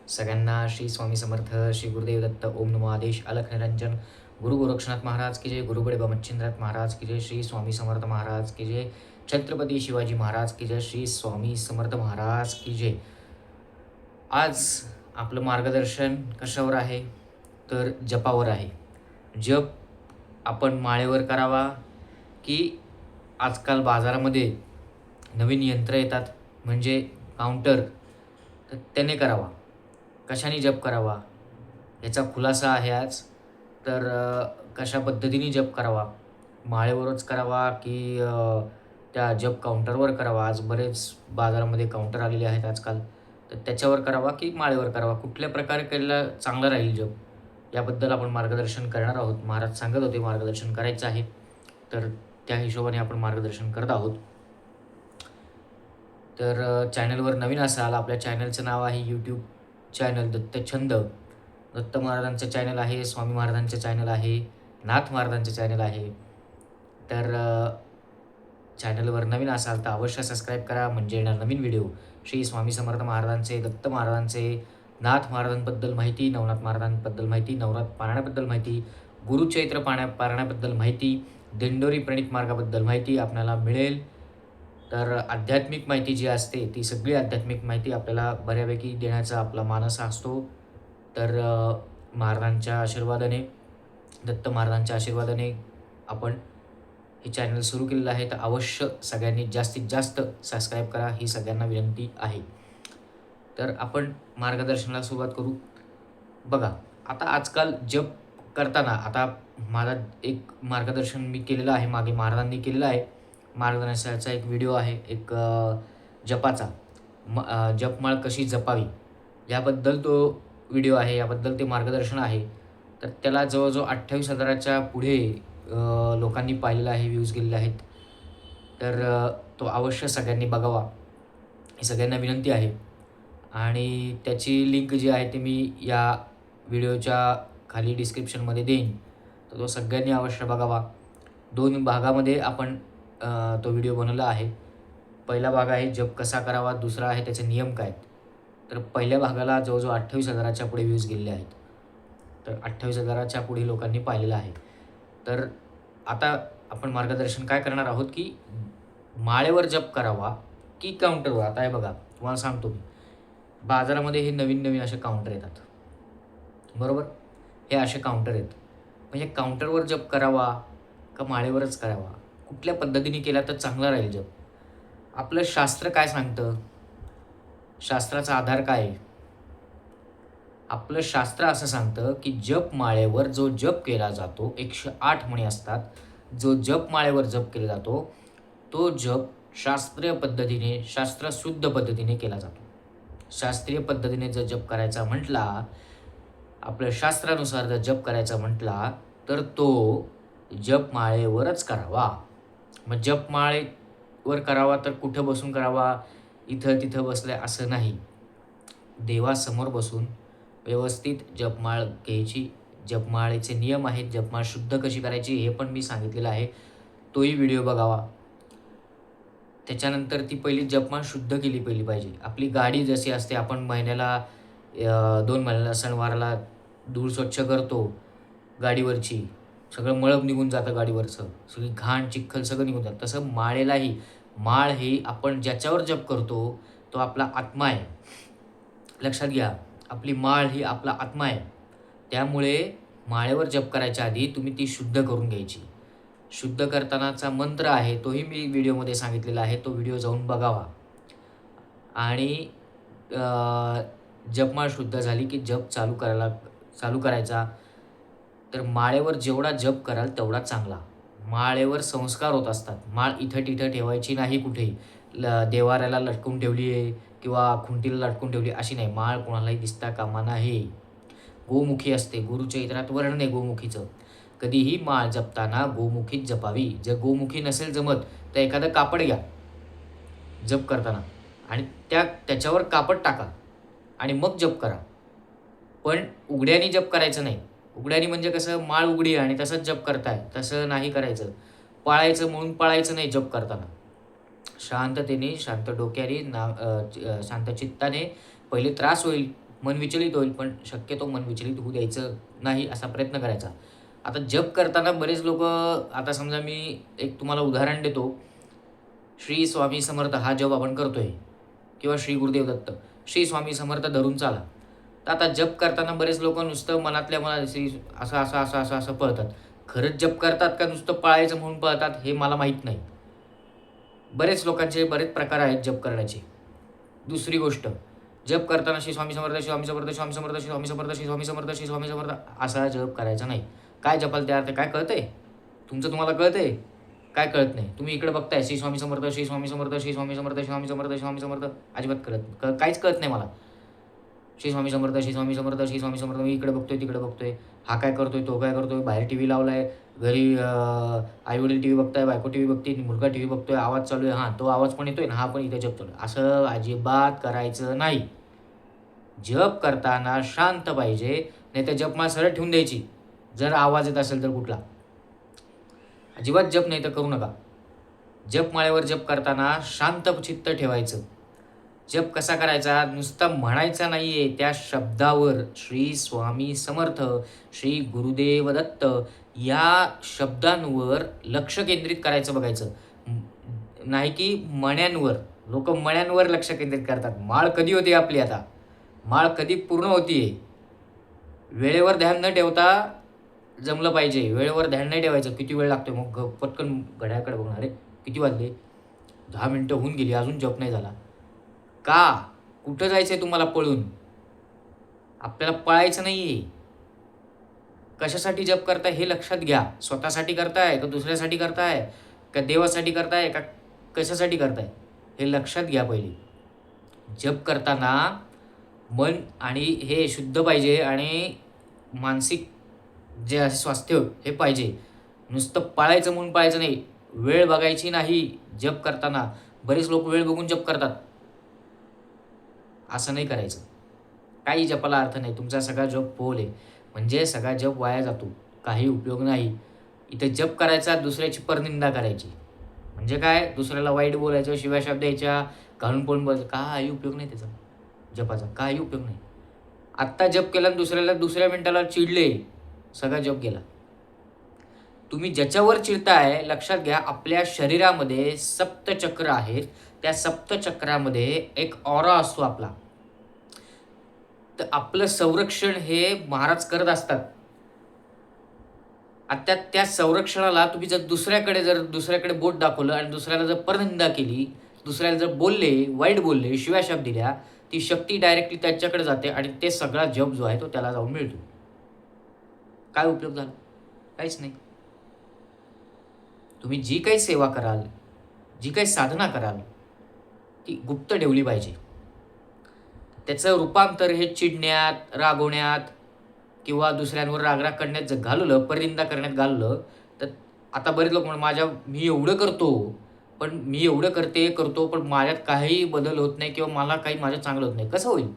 सगळ्यांना श्री स्वामी समर्थ, श्री गुरुदेव दत्त, ओम नमो आदेश, अलख निरंजन, गुरु गोरक्षनाथ महाराज की जय, गुरु बडे बमच्छिंद्रनाथ महाराज की जय, श्री स्वामी समर्थ महाराज की जय, छत्रपती शिवाजी महाराज की जय, श्री स्वामी समर्थ महाराज की जय. आज आपलं मार्गदर्शन कशावर आहे तर जपावर आहे. जप आपण माळेवर करावा की आजकाल बाजारामध्ये नवीन यंत्र येतात म्हणजे काउंटर, तर त्याने करावा. कशाने जप करावा याचा खुलासा आहे आज. तर कशा पद्धतीने जप करावा, माळेवरच करावा की त्या जप काउंटरवर करावा. आज बरेच बाजारामध्ये काउंटर आलेले आहेत आजकाल, तर त्याच्यावर करावा की माळेवर करावा, कुठल्या प्रकारे केलेला चांगला राहील जप, याबद्दल आपण मार्गदर्शन करणार आहोत. महाराज सांगत होते मार्गदर्शन करायचं आहे, तर त्या हिशोबाने आपण मार्गदर्शन करत आहोत. तर चॅनलवर नवीन असाल, आपल्या चॅनलचं नाव आहे यूट्यूब चॅनल दत्तछंद. दत्त महाराजांचं चॅनल आहे, स्वामी महाराजांचं चॅनल आहे, नाथ महाराजांचं चॅनल आहे. तर चॅनलवर नवीन असाल तर अवश्य सबस्क्राईब करा, म्हणजे येणार नवीन व्हिडिओ श्री स्वामी समर्थ महाराजांचे, दत्त महाराजांचे, नाथ महाराजांबद्दल माहिती, नवनाथ महाराजांबद्दल माहिती, नवनाथ पारायणाबद्दल माहिती, गुरुचैत्र पारायणाबद्दल माहिती, दिंडोरी प्रणित मार्गाबद्दल माहिती आपल्याला मिळेल. तर आध्यात्मिक माहिती जी असते ती सगळी आध्यात्मिक माहिती आपल्याला बऱ्यापैकी देण्याचा आपला मानस असतो. तर महाराजांच्या आशीर्वादाने, दत्त महाराजांच्या आशीर्वादाने आपण हे चॅनल सुरू केलेलं आहे. तर अवश्य सगळ्यांनी जास्तीत जास्त सबस्क्राईब करा, ही सगळ्यांना विनंती आहे. तर आपण मार्गदर्शनाला सुरुवात करू. बघा, आता आजकाल जप करताना, आता माझा एक मार्गदर्शन मी केलेलं आहे, मागे महाराजांनी केलेलं आहे. मार्गदर्शनाचा एक व्हिडिओ आहे, एक जपाचा, जपमाळ कशी जपावी याबद्दल तो व्हिडिओ आहे, याबद्दल ते मार्गदर्शन आहे. तर त्याला जवळजवळ 28,000च्या पुढे लोकांनी पाहिलेलं आहे, व्ह्यूज गेलेले आहेत. तर तो अवश्य सगळ्यांनी बघावा, ही सगळ्यांना विनंती आहे. आणि त्याची लिंक जी आहे ती मी या व्हिडिओच्या खाली डिस्क्रिप्शनमध्ये देईन, तर तो सगळ्यांनी अवश्य बघावा. 2 भागामध्ये आपण तो व्हिडिओ बनवला आहे. पहिला भाग आहे जप कसा करावा, दुसरा आहे त्याचे नियम काय आहेत. तर पहिल्या भागाला जवळजवळ 28,000च्या पुढे व्ह्यूज गेलेले आहेत. तर 28,000च्या पुढे लोकांनी पाहिलेलं आहे. तर आता आपण मार्गदर्शन काय करणार आहोत की माळेवर जप करावा की काउंटरवर. आता हे बघा, तुम्हाला सांगतो मी, बाजारामध्ये हे नवीन नवीन असे काउंटर येतात, बरोबर. हे असे काउंटर आहेत, म्हणजे काउंटरवर जप करावा का माळेवरच करावा, कुठल्या पद्धतीने केला तर चांगला राहील जप. आपलं शास्त्र काय सांगतं, शास्त्राचा आधार काय आहे. आपलं शास्त्र असं सांगतं की जप माळेवर जो जप केला जातो, 108 म्हणी असतात, जो जप माळेवर जप केला जातो तो जप शास्त्रीय पद्धतीने, शास्त्रशुद्ध पद्धतीने केला जातो. शास्त्रीय पद्धतीने जर जप करायचा म्हटला, आपल्या शास्त्रानुसार जर जप करायचा म्हटला, तर तो जपमाळेवरच करावा. मग जपमाळेवर करावा तर कुठं बसून करावा, इथं तिथं बसल्या असं नाही. देवासमोर बसून व्यवस्थित जपमाळ घ्यायची. जपमाळेचे नियम आहेत, जपमाळ शुद्ध कशी करायची हे पण मी सांगितलेलं आहे, तोही व्हिडिओ बघावा. त्याच्यानंतर ती पहिली जपमाळ शुद्ध केली पाहिजे. आपली गाडी जशी असते, आपण महिन्याला 2 महिन्याला सणवाराला धूळ स्वच्छ करतो गाडीवरची, सगळं मळब निघून जातं गाडीवरचं, सगळी घाण चिखल सगळं निघून जातं. तसं माळेलाही, माळ ही आपण ज्याच्यावर जप करतो तो आपला आत्मा आहे. लक्षात घ्या, आपली माळ ही आपला आत्मा आहे. त्यामुळे माळेवर जप करायच्या आधी तुम्ही ती शुद्ध करून घ्यायची. शुद्ध करतानाचा मंत्र आहे तोही मी व्हिडिओमध्ये सांगितलेला आहे, तो व्हिडिओ जाऊन बघावा. आणि जपमाळ शुद्ध झाली की जप चालू करायचा. तर माळेवर जेवढा जप कराल तेवढा चांगला. माळेवर संस्कार होत असतात. माळ इथं-तिथं ठेवायची नाही कुठेही. देव्हाऱ्याला लटकवून ठेवली आहे किंवा खुंटीला लटकवून ठेवली अशी नाही. माळ कोणालाही दिसता कामा नये. गोमुखी असते, गुरुचरित्रात वर्णन आहे गोमुखीचं. कधीही माळ जपताना गोमुखीच जपावी. जर गोमुखी नसेल जमत तर एखादं कापड घ्या जप करताना आणि त्याच्यावर कापड टाका आणि मग जप करा. पण उघड्याने जप करायचं नाही. उघड्याने म्हणजे कसं, माळ उघडी आहे आणि तसंच जप करताय, तसं नाही करायचं. पळायचं म्हणून पळायचं नाही जप करताना. शांततेने, शांत डोक्याने, शांत चित्ताने, पहिले त्रास होईल मन विचलित होईल, पण शक्यतो मन विचलित होऊ द्यायचं नाही असा प्रयत्न करायचा. आता जप करताना बरेच लोकं, आता समजा मी एक तुम्हाला उदाहरण देतो. श्री स्वामी समर्थ हा जप आपण करतोय किंवा श्री गुरुदेव दत्त, श्री स्वामी समर्थ धरून चाला. तर आता जप करताना बरेच लोकं नुसतं मनातल्या मनात श्री असं, असं, असं, असं, असं पळतात. खरंच जप करतात का नुसतं पळायचं म्हणून पळतात हे मला माहीत नाही. बरेच लोकांचे बरेच प्रकार आहेत जप करण्याचे. दुसरी गोष्ट, जप करताना श्री स्वामी समर्थ, श्री स्वामी समर्थ, श्री स्वामी समर्थ, श्री स्वामी समर्थ, श्री स्वामी समर्थ, श्री स्वामी समर्थ असा जप करायचा नाही. काय जपाल ते अर्थ काय कळतंय? तुमचं तुम्हाला कळतंय? काय कळत नाही. तुम्ही इकडे बघताय श्री स्वामी समर्थ, श्री स्वामी समर्थ, श्री स्वामी समर्थ, श्री स्वामी समर्थ, श्री स्वामी समर्थ अजिबात काहीच कळत नाही मला. श्री स्वामी समर्थ, श्री स्वामी समर्थ, श्री स्वामी समर्थ. मी इकडे बघतोय, तिकडे बघतोय. हा काय करतोय, तो काय करतोय, बाहेर टीव्ही लावलाय, घरी आई-वडील टीव्ही बघताय, बायको टीव्ही बघते, मुलगा टीव्ही बघतोय, आवाज चालू आहे. हां, तो आवाज पण येतोय आणि हा पण इथे जप चालू आहे. असं अजिबात करायचं नाही. जप करताना शांत पाहिजे, नाहीतर जपमाळ सरळ ठेवून द्यायची. जर आवाज येत असेल तर कुठला. अजिबात जप नाही तर करू नका. जपमाळेवर जप करताना शांत चित्त ठेवायचं. जप कसा करायचा? नुसता म्हणायचा नाहीये, त्या शब्दावर श्री स्वामी समर्थ, श्री गुरुदेव दत्त या शब्दांवर लक्ष केंद्रित करायचं बघायचं. नाही की मण्यांवर. लोकं मण्यांवर लक्ष केंद्रित करतात. माळ कधी होते आपली आता? माळ कधी पूर्ण होतीये? वेळेवर ध्यान न ठेवता जमलं पाहिजे. वेळेवर ध्यान नाही ठेवायचं. किती वेळ लागतोय मग पटकन घड्याळाकडे बघणार, अरे किती वाजले? 10 मिनिटं होऊन गेली, अजून जप नाही झाला. का? कुठं जायचंय तुम्हाला पळून? आपल्याला पळायचं नाहीये. कशासाठी जप करताय हे लक्षात घ्या. स्वतःसाठी करताय का दुसऱ्यासाठी करताय का देवासाठी करताय का कशासाठी करताय हे लक्षात घ्या पहिले. जप करताना मन आणि हे शुद्ध पाहिजे आणि मानसिक जे आहे स्वास्थ्य हे पाहिजे. नुसतं पळायचं म्हणून पळायचं नाही. वेळ बघायची नाही जप करताना. बरेच लोक वेळ बघून जप करतात. असं नाही करायचं. काही जपाला अर्थ नाही. तुमचा सगळा जप पोल आहे. म्हणजे सगळा जप वाया जातो. काही उपयोग नाही. इथे जप करायचा, दुसऱ्याची परनिंदा करायची. म्हणजे काय? दुसऱ्याला वाईट बोलायचं, शिव्या शब्द द्यायच्या, घालून पळून बोलायचं. काही उपयोग नाही त्याचा जपाचा. काही उपयोग नाही. आत्ता जप केला आणि दुसऱ्याला दुसऱ्या मिनिटाला चिडले, सगळा जप गेला. तुम्ही ज्याच्यावर चिडताय लक्षात घ्या, आपल्या शरीरामध्ये सप्तचक्र आहेत. त्या सप्तचक्रामध्ये एक ऑरा असतो आपला. तर आपलं संरक्षण हे महाराज करत असतात. आता त्या संरक्षणाला तुम्ही जर दुसऱ्याकडे बोट दाखवलं आणि दुसऱ्याला जर परनिंदा केली, दुसऱ्याला जर बोलले, वाईट बोलले, शिव्या शब्द दिल्या, ती शक्ती डायरेक्टली त्याच्याकडे जाते आणि ते सगळा जप जो आहे तो त्याला जाऊन मिळतो. काय उपयोग झाला? काहीच नाही. तुम्ही जी काही सेवा कराल, जी काही साधना कराल, ती गुप्त ठेवली पाहिजे. त्याचं रूपांतर हे चिडण्यात, रागवण्यात किंवा दुसऱ्यांवर रागराग करण्यात जर घालवलं, परनिंदा करण्यात घालवलं, तर आता बरेच लोक म्हणतात, मी एवढं करतो, मी एवढं करतो, पण माझ्यात काहीही बदल होत नाही किंवा मला काही माझ्यात चांगलं होत नाही. कसं होईल?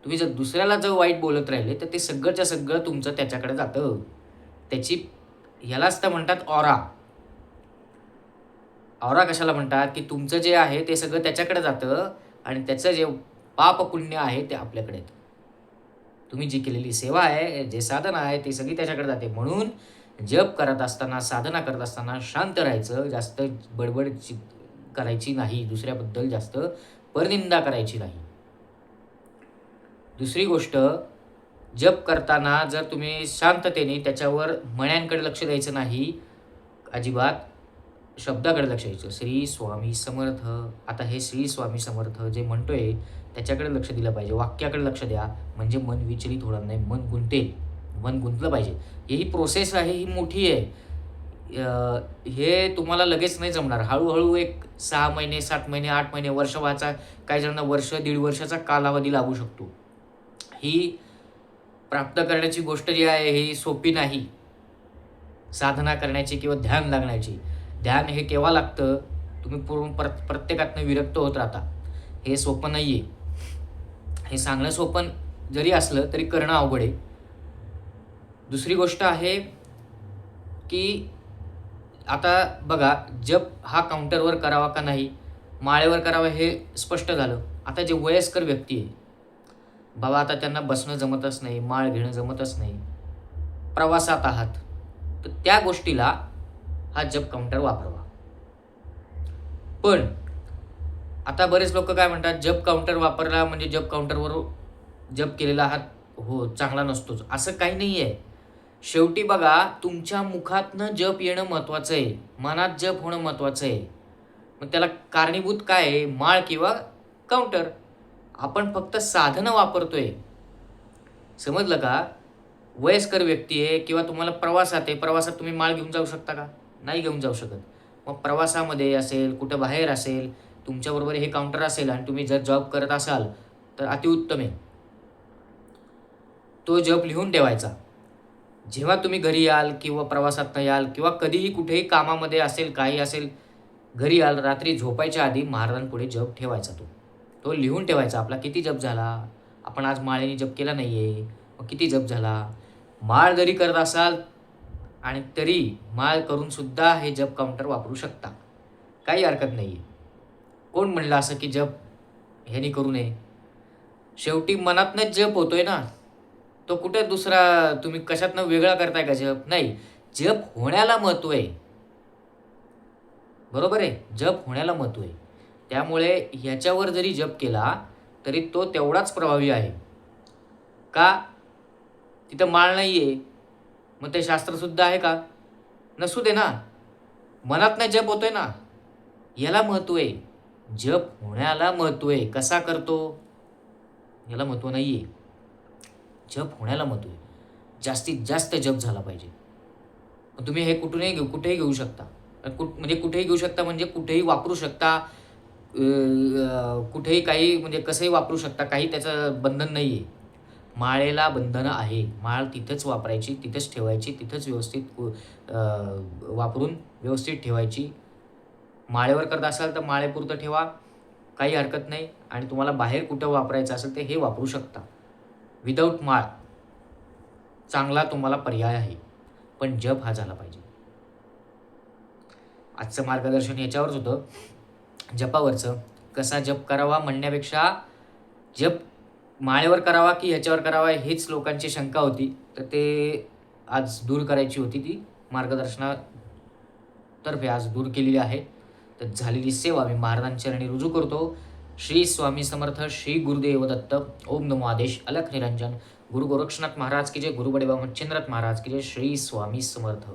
तुम्ही जर दुसऱ्याला वाईट बोलत राहिले, तर ते सगळंच्या सगळं तुमचं त्याच्याकडे जातं. ह्यालाच तर म्हणतात ऑरा. ऑरा कशाला म्हणतात? की तुमचं जे आहे ते सगळं त्याच्याकडे जातं आणि त्याचं जे पाप पुण्य आहे ते आपल्याकडे येतं. तुम्ही जी केलेली सेवा आहे, जे साधना आहे, ती सगळी त्याच्याकडे जाते. म्हणून जप करत असताना, साधना करत असताना शांत राहायचं. जास्त बडबड करायची नाही. दुसऱ्याबद्दल जास्त परनिंदा करायची नाही. दुसरी गोष्ट, जप करताना जर तुम्ही शांततेने त्याच्यावर मण्यांकडे लक्ष द्यायचं नाही अजिबात. शब्दाकडे लक्ष द्यायचं. श्री स्वामी समर्थ. आता हे श्री स्वामी समर्थ जे म्हणतोय त्याच्याकडे लक्ष दिलं पाहिजे. वाक्याकडे लक्ष द्या, म्हणजे मन विचलित होणार नाही. मन गुंतेल. मन गुंतलं पाहिजे. ही प्रोसेस आहे, ही मोठी आहे. हे तुम्हाला लगेच नाही जमणार. हळूहळू एक 6 महिने, 7 महिने, 8 महिने, वर्ष व्हायचा, काही जणांना वर्ष, 1.5 वर्षाचा कालावधी लागू शकतो. ही प्राप्त करण्याची गोष्ट जी आहे ही सोपी नाही. साधना करण्याची किंवा ध्यान लागण्याची. ध्यान हे केव्हा लागतं? तुम्ही प्रत्येकातनं विरक्त होत राहता. हे सोपं नाही आहे. हे सांगणं सोपं जरी असलं तरी करणं अवघड आहे. दुसरी गोष्ट आहे की आता बघा, जप हा काउंटरवर करावा का नाही, माळेवर करावा हे स्पष्ट झालं. आता जे वयस्कर व्यक्ती आहे, बाबा आता त्यांना बसणं जमतच नाही, माळ घेणं जमतच नाही, प्रवासात आहात, तर त्या गोष्टीला हा जप काउंटर वापरावा. पण आता बरेच लोक काय म्हणतात, जप काउंटर वापरला म्हणजे जप काउंटरवर जप केलेला हा चांगला नसतोच. असं काही नाही आहे. शेवटी बघा, तुमच्या मुखातनं जप येणं महत्त्वाचं आहे. मनात जप होणं महत्त्वाचं आहे. मग त्याला कारणीभूत काय आहे? माळ किंवा काउंटर. आपण फक्त साधनं वापरतोय. समजलं का? वयस्कर व्यक्ती आहे किंवा तुम्हाला प्रवासात आहे, प्रवासात तुम्ही माळ घेऊन जाऊ शकता का? नाही घेऊन जाऊ शकत. मग प्रवासामध्ये असेल, कुठं बाहेर असेल, तुमच्याबरोबर हे काउंटर असेल आणि तुम्ही जर जॉब करत असाल, तर अतिउत्तम आहे. तो जप लिहून ठेवायचा. जेव्हा तुम्ही घरी याल किंवा प्रवासातनं याल किंवा कधीही कुठेही कामामध्ये असेल, काही असेल, घरी याल, रात्री झोपायच्या आधी महाराजांपुढे जप ठेवायचा तो. तो लिहून ठेवायचा. आपला किती जप झाला? आपण आज माळेने जप केला नाहीये. मग किती जप झाला? माळ जरी करत असाल आणि तरी माळ करून सुद्धा हे जप काउंटर वापरू शकता. काही हरकत नाहीये. कोण म्हणलं असं की जप ह्यानी करू नये? शेवटी मनातनंच जप होतोय ना. तो कुठे दुसरा तुम्ही कशातनं वेगळा करताय का जप? नाही. जप होण्याला महत्त्व आहे. बरोबर आहे? जप होण्याला महत्त्व आहे. त्यामुळे ह्याच्यावर जरी जप केला, तरी तो तेवढाच प्रभावी आहे. का? तिथं माळ नाहीये. मग ते शास्त्रशुद्ध आहे का? नसू दे ना. मनातनं जप होतोय ना. याला महत्त्व आहे. जप होण्याला महत्त्व आहे. कसा करतो? याला महत्त्व नाहीये. जप होण्याला महत्त्व आहे. जास्तीत जास्त जप झाला पाहिजे. मग तुम्ही हे कुठेही घेऊ शकता. म्हणजे कुठेही घेऊ शकता म्हणजे कुठेही वापरू शकता. कुठेही काही म्हणजे कसंही वापरू शकता. काही त्याचं बंधन नाही आहे. माळेला बंधनं आहे. माळ तिथंच वापरायची, तिथंच ठेवायची, तिथंच व्यवस्थित वापरून व्यवस्थित ठेवायची. माळेवर करत असाल तर माळेपुरतं ठेवा. काही हरकत नाही आणि तुम्हाला बाहेर कुठं वापरायचं असेल तर हे वापरू शकता. विदाऊट माळ चांगला तुम्हाला पर्याय आहे. पण जप हा झाला पाहिजे. आजचं मार्गदर्शन याच्यावरच होतं, जपावरचं. कसा जप करावा म्हणण्यापेक्षा जप माळेवर करावा की ह्याच्यावर करावा हीच लोकांची शंका होती. तर ते आज दूर करायची होती, ती मार्गदर्शनातर्फे आज दूर केलेली आहे. तर झालेली सेवा मी महाराजांच्या चरणी रुजू करतो. श्री स्वामी समर्थ, श्री गुरुदेव दत्त. ओम नमो आदेश, अलख निरंजन. गुरु गोरक्षनाथ महाराज की जय, गुरु बडेबा मच्छिंद्रनाथ महाराज की जय. श्री स्वामी समर्थ.